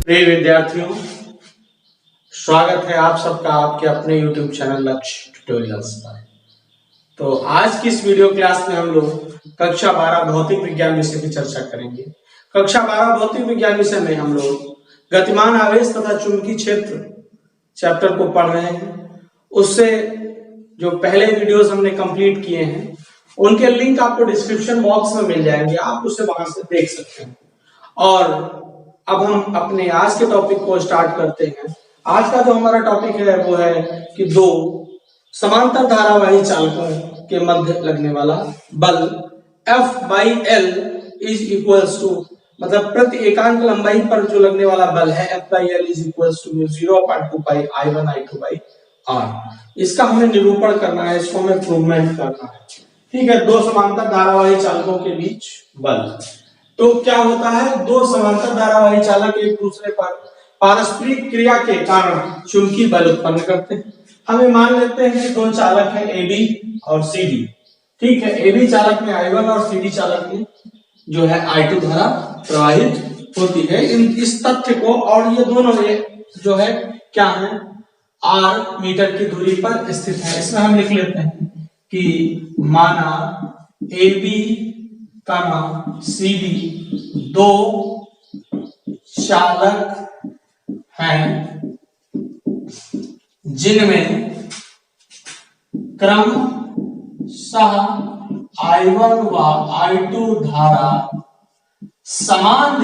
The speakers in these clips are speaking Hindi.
प्रिय विद्यार्थियों, स्वागत है आप सबका आपके अपने YouTube चैनल लक्ष्य ट्यूटोरियल्स पर। तो आज की इस वीडियो क्लास में हम लोग कक्षा 12 भौतिक विज्ञान विषय की चर्चा करेंगे। कक्षा 12 भौतिक विज्ञान विषय में हम लोग गतिमान आवेश तथा चुंबकीय क्षेत्र चैप्टर को पढ़ रहे हैं। उससे जो पहले वीडियोस हमने कंप्लीट किए हैं उनके लिंक आपको डिस्क्रिप्शन बॉक्स में मिल जाएंगे, आप उसे वहां से देख सकते हैं। और अब हम अपने आज के टॉपिक को स्टार्ट करते हैं। आज का जो हमारा टॉपिक है वो है कि दो समांतर धारावाही चालकों के मध्य लगने वाला बल F/L इज इक्वल्स टू, मतलब प्रति एकांक लंबाई पर जो लगने वाला बल है F/L is equals to 0.2 pi I1 I2 by R। इसका हमें निरूपण करना है, इसको हमें प्रूवमेंट करना है। ठीक है, दो समांतर धारावाही चालकों के बीच बल। तो क्या होता है, दो समांतर धारावाही चालक एक दूसरे पर पारस्परिक क्रिया के कारण चुंबकीय बल उत्पन्न करते हैं। हमें मान लेते हैं कि दो चालक हैं AB और CD। ठीक है, AB चालक में I1 और CD चालक में जो है I2 धारा प्रवाहित होती है। इस तथ्य को, और ये दोनों जो है क्या है, R मीटर की दूरी पर स्थित है। इसमें हम लिख लेते हैं कि माना AB CD दो चालक हैं जिनमें क्रमशः I1 व I2 धारा समान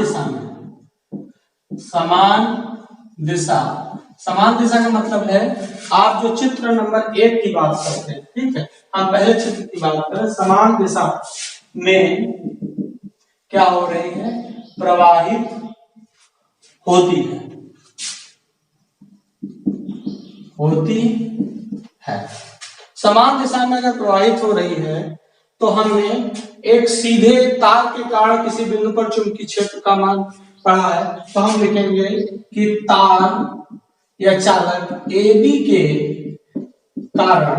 दिशा का मतलब है, आप जो चित्र नंबर 1 की बात करते हैं, ठीक है, हम पहले चित्र की बात करें, समान दिशा में क्या हो रही है, प्रवाहित होती है। समान दिशा में अगर प्रवाहित हो रही है तो हमने एक सीधे तार के कारण किसी बिंदु पर चुंबकीय क्षेत्र का मान पढ़ा है। तो हम लिखेंगे कि तार या चालक AB के कारण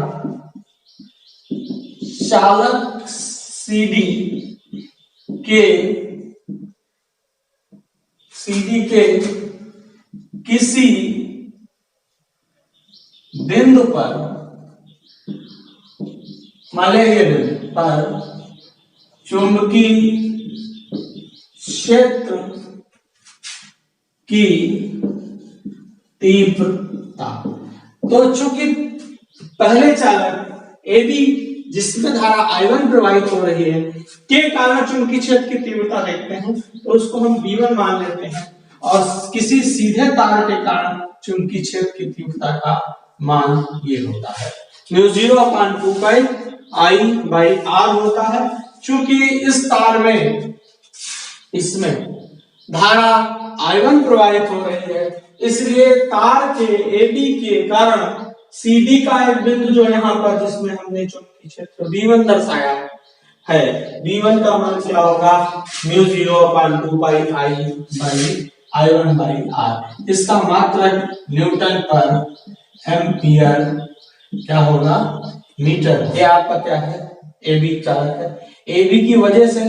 चालक CD के किसी बिंदु पर, मलय बिंदु पर चुंबकीय क्षेत्र की तीव्रता। तो चूंकि पहले चालक AB जिसमें धारा I1 प्रवाहित हो रही है के कारण चुंबकीय क्षेत्र की तीव्रता देखते हैं, तो उसको हम V1 मान लेते हैं, और किसी सीधे तार के कारण चुंबकीय क्षेत्र की तीव्रता का मान ये होता है 0.2 पाई I/R होता है। चूंकि इस तार में, इसमें धारा I1 प्रवाहित हो रही है, इसलिए तार के AB के कारण CD का एक बिंदु जो यहाँ पर, जिसमें हमने चुंबकीय क्षेत्र V1 दर्शाया है, V1 का मान क्या होगा, 0.2 पाई I/R। इसका मात्रक न्यूटन पर एम्पियर क्या होगा, मीटर। ये आपका क्या है, AB चालक है। AB की वजह से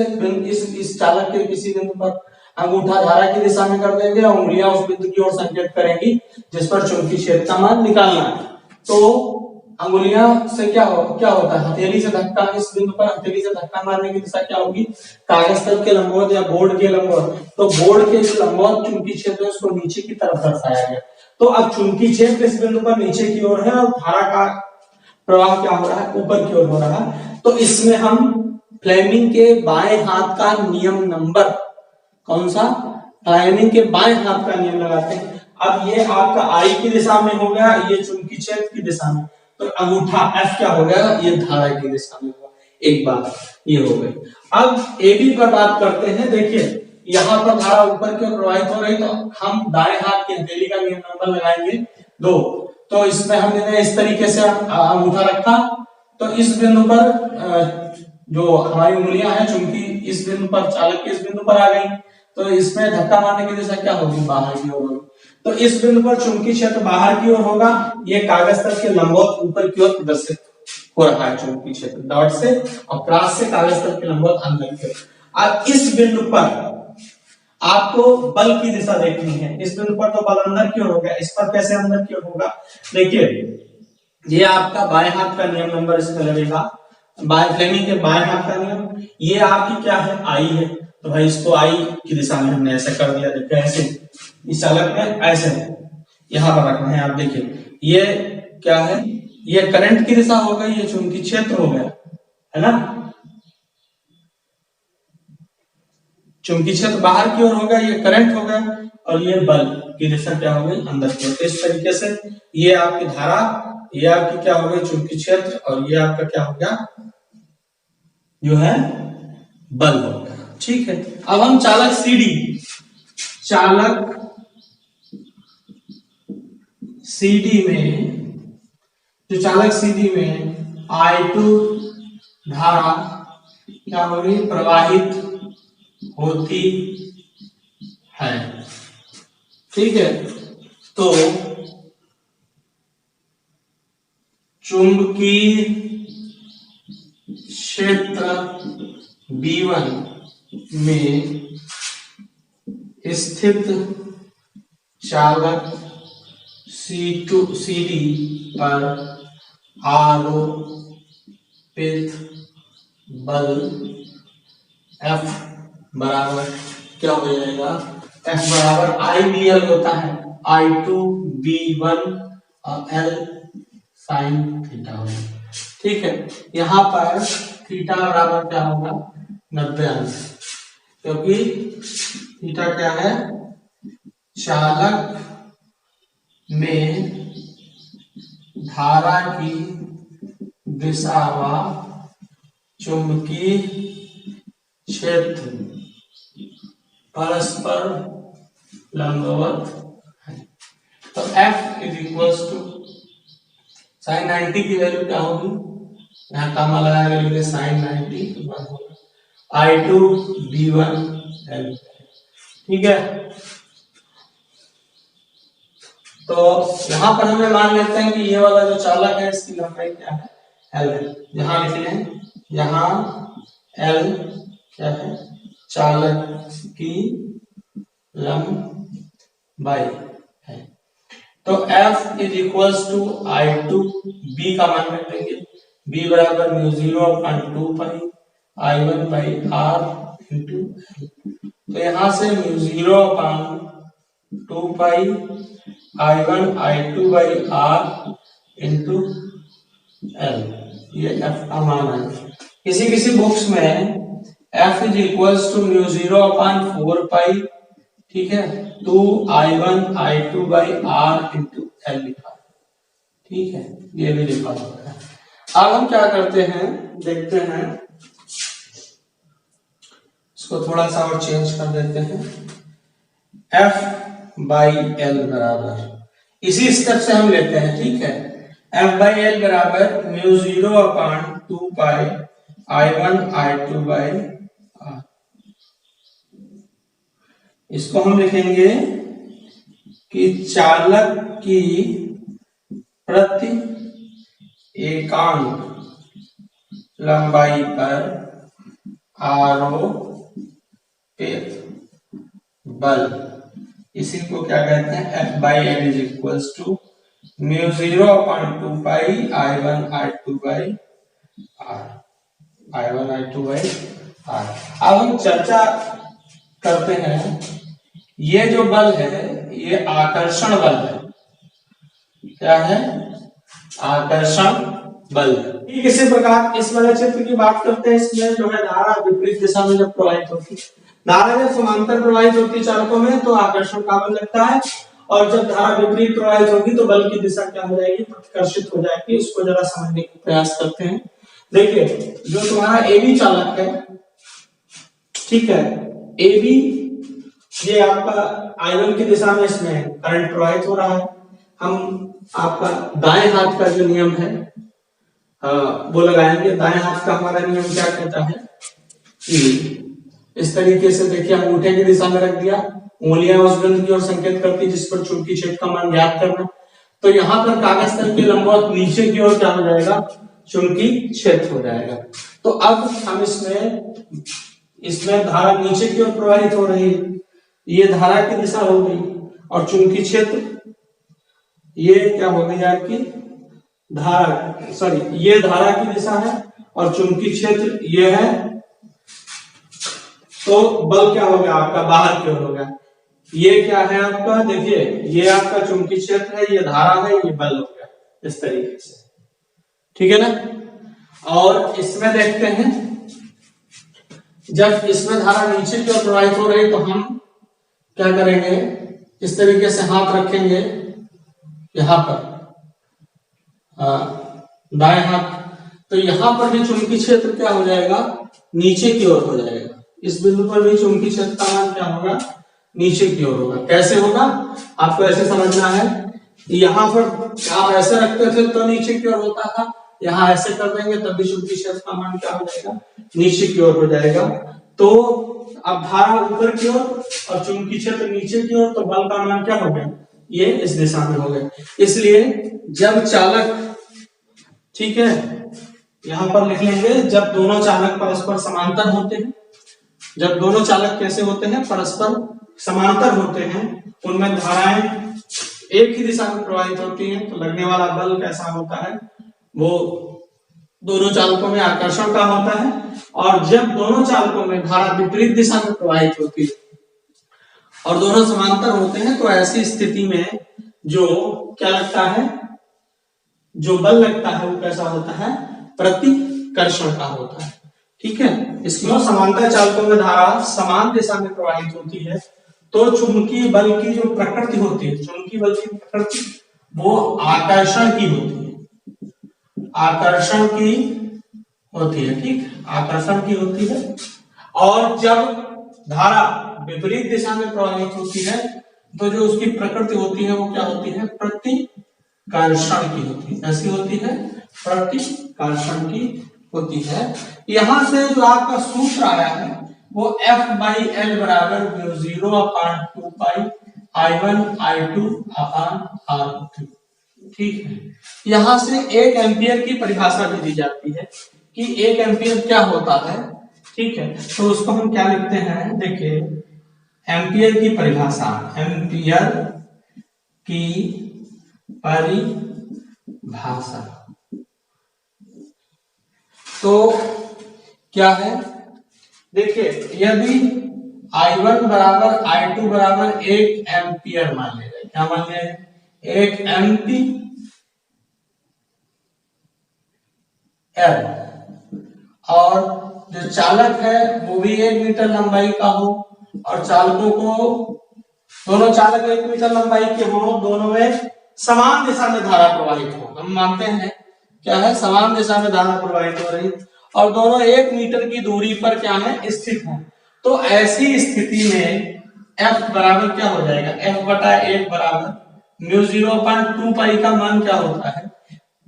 इस चालक के किसी बिंदु पर अंगूठा धारा की दिशा में कर देंगे, उंगलियां उस बिंदु की ओर संकेत करेंगी जिस पर चुंबकीय क्षेत्र का मान निकालना है। तो अंगुलियां से क्या होता है, हथेली से धक्का, इस बिंदु पर हथेली से धक्का मारने की दिशा क्या होगी, कागज तल के लंबवत या बोर्ड के लंबवत। तो बोर्ड के जो लंबवत चुंबकीय क्षेत्र है उसको नीचे की तरफ दर्शाया गया। तो अब चुंबकीय क्षेत्र इस बिंदु पर नीचे की ओर है और धारा का प्रवाह क्या हो रहा है, ऊपर की ओर हो रहा है। तो इसमें हम फ्लेमिंग के बाएं हाथ का नियम नंबर, कौन सा, फ्लेमिंग के बाएं हाथ का नियम लगाते हैं। अब ये आपका I की दिशा में हो गया, ये चुंबकीय क्षेत्र की दिशा में, तो अंगूठा F क्या हो गया, ये धारा की दिशा में होगा। एक बात ये हो गई। अब AB पर बात करते हैं। देखिए यहाँ पर धारा ऊपर की ओर प्रवाहित हो रही, तो हम दाएं हाथ की हथेली का नियम नंबर लगाएंगे 2। तो इसमें हमने इस तरीके से अंगूठा रखा, तो इस बिंदु पर जो हमारी उंगलियां हैं चुंबकीय इस बिंदु पर, चालक के इस बिंदु पर आ गई, तो इसमें धक्का मारने की दिशा क्या होगी, बाहर की ओर होगी। तो इस बिंदु पर चुंबकीय क्षेत्र बाहर की ओर होगा, ये कागज तल के लंबवत ऊपर की ओर प्रदर्शित हो रहा है चुंबकीय क्षेत्र डॉट से, और क्रॉस से कागज तल के लंबवत अंदर की ओर। अब इस बिंदु पर आपको बल की दिशा देखनी है। इस बिंदु पर तो बल अंदर की ओर हो गया, इस पर कैसे अंदर की ओर होगा? देखिए ये आपका बाएं हाथ का नियम नंबर इसमें लगेगा, फ्लेमिंग के बाएं हाथ का नियम। ये आपकी क्या है? आई है, तो भाई इसको आई की दिशा में हमने ऐसे कर दिया। देखिए ऐसे इस चालक में ऐसे यहां पर रखना है। आप देखिए ये क्या है? ये करंट की दिशा हो गई, ये चुंबकीय क्षेत्र हो गया, है ना। चुंबकीय क्षेत्र बाहर की ओर हो गया, ये करंट हो गया, और ये बल की दिशा क्या हो गई? अंदर की ओर। इस तरीके से ये आपकी धारा, ये आपकी क्या हो गई? चुंबकीय क्षेत्र, और ये आपका क्या हो गया? जो है बल हो गया। ठीक है, अब हम चालक सीडी में, जो चालक सीडी में I2 धारा क्या होगी? प्रवाहित होती है। ठीक है, तो चुंबकीय क्षेत्र B1 में स्थित चालक CD पर आरोपित बल F बराबर क्या हो जाएगा? F बराबर IBL होता है, I2 B1 और L साइन थीटा होगा। ठीक है, यहाँ पर थीटा बराबर क्या होगा? 90 अंश, क्योंकि थीटा क्या है? चालक में धारा की दिशा व चुंबकीय क्षेत्र परस्पर लंबवत है। तो F is equals to sine 90 की वैल्यू क्या होगी? यहाँ कामा लगाएंगे, लिखेंगे साइन 90 I2 B1 L। ठीक है, तो यहां पर हमें मान लेते हैं कि ये वाला जो चालक है इसकी लंबाई क्या है? L है। यहां लिख लें, यहां L क्या है? चालक की लंबाई है। तो F is equals to I2 B का मान रख देंगे, B बराबर μ0/2 pi I1 by R into L। तो यहां से μ0/2 pi I1 I2 by R into L, ये F का मान है। किसी बुक्स में F इज इक्वल्स टू μ0/4 पाई, ठीक है, 2 I1 I2 by R into L लिखा है। ठीक है, ये भी लिखा हुआ है। अब हम क्या करते हैं, देखते हैं, इसको थोड़ा सा और चेंज कर देते हैं। F बाई L बराबर, इसी स्टेप से हम लेते हैं। ठीक है, F बाई L बराबर μ0/2 pi I1 I2 by R। इसको हम लिखेंगे कि चालक की प्रति एकांक लंबाई पर आरोपित बल, इसी को क्या कहते हैं? F by L is equals to μ0/2 pi I1 I2 by R, I1 I2 by R। अब हम चर्चा करते हैं, ये जो बल है ये आकर्षण बल है। क्या है? आकर्षण बल। इसी प्रकार इस वाले क्षेत्र की बात करते हैं, इसमें जो है धारा विपरीत दिशा में जब प्रवाहित होती है, धारा जब समांतर प्रवाहित होती है चालकों में तो आकर्षण का बल लगता है, और जब धारा विपरीत प्रवाहित होगी तो बल की दिशा क्या हो जाएगी? प्रतिकर्षित हो जाएगी। उसको जरा समझने का प्रयास करते हैं। देखिए जो तुम्हारा AB चालक है, ठीक है, AB ये आपका I1 की दिशा में इसमें करंट प्रवाहित हो रहा है। हम आपका दाएं हाथ का जो नियम है वो लगाएंगे। दाएं हाथ का हमारा नियम क्या कहता है कि इस तरीके से देखिए, अंगूठे की दिशा में रख दिया, उंगलियां उस बिंदु की ओर संकेत करती जिस पर चुंबकीय क्षेत्र का मान ज्ञात करना। तो यहाँ पर कागज तल के लंबवत नीचे की ओर क्या हो जाएगा? चुंबकीय क्षेत्र हो जाएगा। तो अब हम इसमें धारा नीचे की ओर प्रवाहित हो रही है, ये धारा की दिशा हो गई, और चुंबकीय क्षेत्र ये क्या हो गई आपकी धारा, सॉरी ये धारा की दिशा है और चुंबकीय क्षेत्र ये है। तो बल क्या हो गया आपका बाहर की ओर हो गया। ये क्या है आपका, देखिए ये आपका चुंबकीय क्षेत्र है, ये धारा है, ये बल हो गया इस तरीके से, ठीक है ना। और इसमें देखते हैं, जब इसमें धारा नीचे की ओर प्रवाहित हो रही तो हम क्या करेंगे, इस तरीके से हाथ रखेंगे यहां पर, दाएं हाथ, तो यहां पर भी चुंबकीय क्षेत्र क्या हो जाएगा, नीचे की ओर हो जाएगा। इस बिंदु पर भी चुंबकीय क्षेत्र का मान क्या होगा, नीचे की ओर होगा। कैसे होगा आपको ऐसे समझना है, यहाँ पर आप ऐसे रखते थे तो नीचे की ओर होता था, यहाँ ऐसे कर देंगे तब भी चुंबकीय क्षेत्र का मान क्या हो जाएगा, नीचे की ओर हो जाएगा। तो अब धारा ऊपर की ओर और चुंबकीय क्षेत्र नीचे की ओर, तो बल का मान क्या हो गया, ये इस दिशा में हो गया। इसलिए जब चालक, ठीक है यहां पर लिख लेंगे, जब दोनों चालक परस्पर समांतर होते हैं, जब दोनों चालक कैसे होते हैं, परस्पर समांतर होते हैं, उनमें धाराएं एक ही दिशा में प्रवाहित होती हैं, तो लगने वाला बल कैसा होता है, वो दोनों चालकों में आकर्षण का होता है। और जब दोनों चालकों में धारा विपरीत दिशा में प्रवाहित होती है और दोनों समांतर होते हैं, तो ऐसी स्थिति में जो क्या लगता है, जो बल लगता है वो कैसा होता है, प्रतिकर्षण का होता है, ठीक है। इसमें समांतर चालकों में धारा समान दिशा में प्रवाहित होती है, तो चुंबकीय बल की जो प्रकृति होती है, चुंबकीय बल की प्रकृति वो आकर्षण की होती है, आकर्षण की होती है, ठीक, आकर्षण की होती है। और जब धारा विपरीत दिशा में प्रवाहित होती है, तो जो उसकी प्रकृति होती है वो क्या होती है, प्रतिकर्षण की होती है। ऐसी होती है, प्रतिकर्षण की होती है। यहां से जो आपका सूत्र आया है वो F/L बराबर 0/2 पाई I1 I2 R2, ठीक है। यहां से 1 एम्पियर की परिभाषा भी दी जाती है कि 1 एम्पियर क्या होता है, ठीक है। तो उसको हम क्या लिखते हैं, देखिए एम्पियर की परिभाषा, एम्पियर की परिभाषा तो क्या है, देखिए यदि I1 बराबर I2 बराबर 1 एम्पियर मान लेंगे, क्या मान लेंगे, 1 एम्पियर, और जो चालक है वो भी 1 मीटर लंबाई का हो, और चालकों को, दोनों चालक 1 मीटर लंबाई के हो, दोनों में समान दिशा में धारा प्रवाहित हो, हम मानते हैं क्या है, समान दिशा में धारा प्रवाहित हो रही, और दोनों 1 मीटर की दूरी पर क्या है, स्थित है। तो ऐसी स्थिति में F बराबर क्या हो जाएगा, F/1 बराबर μ0.2 पाई का मान क्या होता है,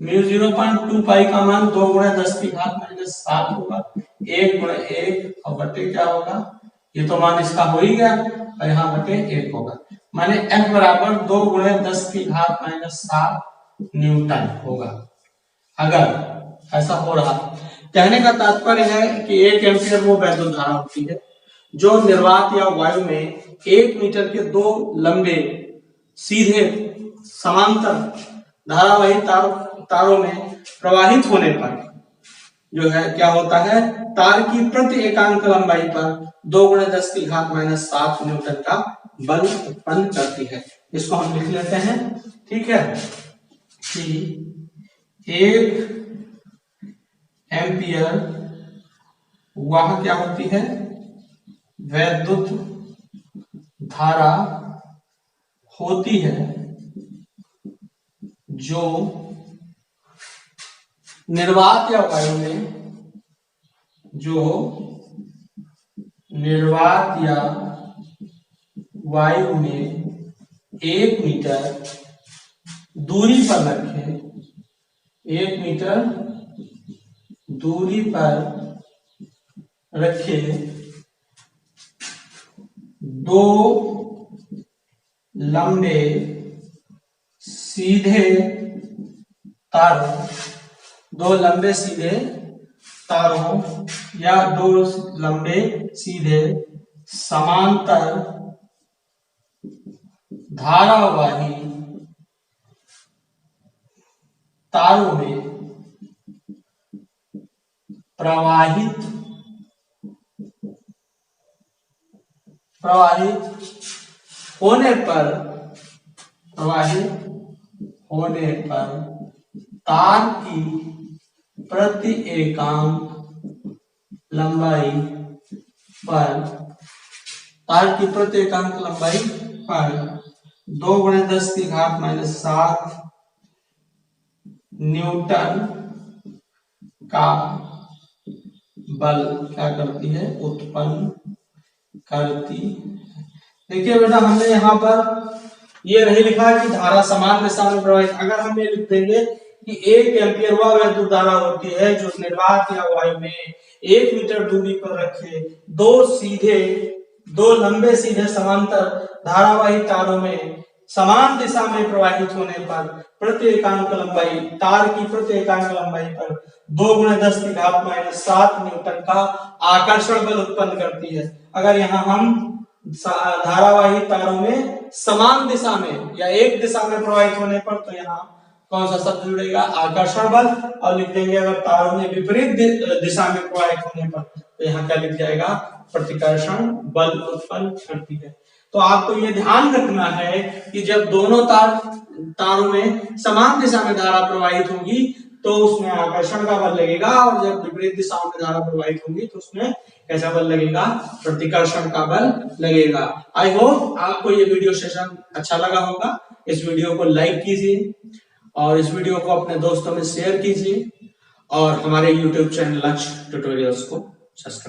μ0.2 पाई का मान 2 × 10⁻⁷ होगा, 1 × 1 और बटे क्या होगा, ये तो मान इसका हो ही गया, और यहाँ बटे 1 होगा, माने F बराबर 2 × 10⁻⁷ न्यूटन होगा। अगर ऐसा हो रहा, कहने का तात्पर्य है कि 1 एम्पियर वो वैद्युत धारा होती है जो निर्वात या वायु में 1 मीटर के 2 लंबे सीधे समांतर धारावाही तारों में प्रवाहित होने पर जो है क्या होता है, तार की प्रति एकांक लंबाई पर 2 × 10⁻⁷ न्यूटन का बल उत्पन्न करती है। इसको हम लिख लेते हैं, ठीक है, कि 1 एम्पियर वह क्या होती है, वैद्युत धारा होती है जो निर्वात या वायु में, जो निर्वात या वायु में 1 मीटर दूरी पर रखे, 1 मीटर दूरी पर रखे 2 लंबे सीधे तारों, 2 लंबे सीधे तारों या 2 लंबे सीधे समांतर धारावाही तारों में प्रवाहित होने पर तार की प्रति एकांक लंबाई पर 2 × 10⁻⁷ न्यूटन का बल क्या करती है, उत्पन्न करती। देखिए बेटा, हमने यहाँ पर ये नहीं लिखा कि धारा समान दिशा में प्रवाहित। अगर हम ये लिख देंगे कि 1 एम्पीयर वह वैद्युत धारा होती है जो निर्वात या वायु में 1 मीटर दूरी पर रखे दो लंबे सीधे समांतर धारावाही तारों में समान दिशा में प्रवाहित होने पर प्रति एकांक लंबाई, तार की प्रति एकांक लंबाई पर 2 × 10⁻⁷ न्यूटन का आकर्षण बल उत्पन्न करती है। अगर यहाँ हम धारावाही तारों में समान दिशा में या एक दिशा में प्रवाहित होने पर, तो यहाँ कौन सा शब्द जुड़ेगा, आकर्षण बल। और लिख देंगे अगर तारों में विपरीत दिशा में प्रवाहित होने पर, तो यहाँ क्या लिख जाएगा, प्रतिकर्षण बल उत्पन्न करती है। तो आपको ये ध्यान रखना है कि जब दोनों तारों में समान दिशा में धारा प्रवाहित होगी तो उसमें आकर्षण का बल लगेगा, और जब विपरीत दिशाओं में धारा प्रवाहित होगी तो उसमें कैसा बल लगेगा, प्रतिकर्षण का बल लगेगा। आई होप आपको ये वीडियो सेशन अच्छा लगा होगा। इस वीडियो को लाइक कीजिए और इस वीडियो को अपने दोस्तों में शेयर कीजिए और हमारे YouTube चैनल लक्ष्य ट्यूटोरियल्स को सब्सक्राइब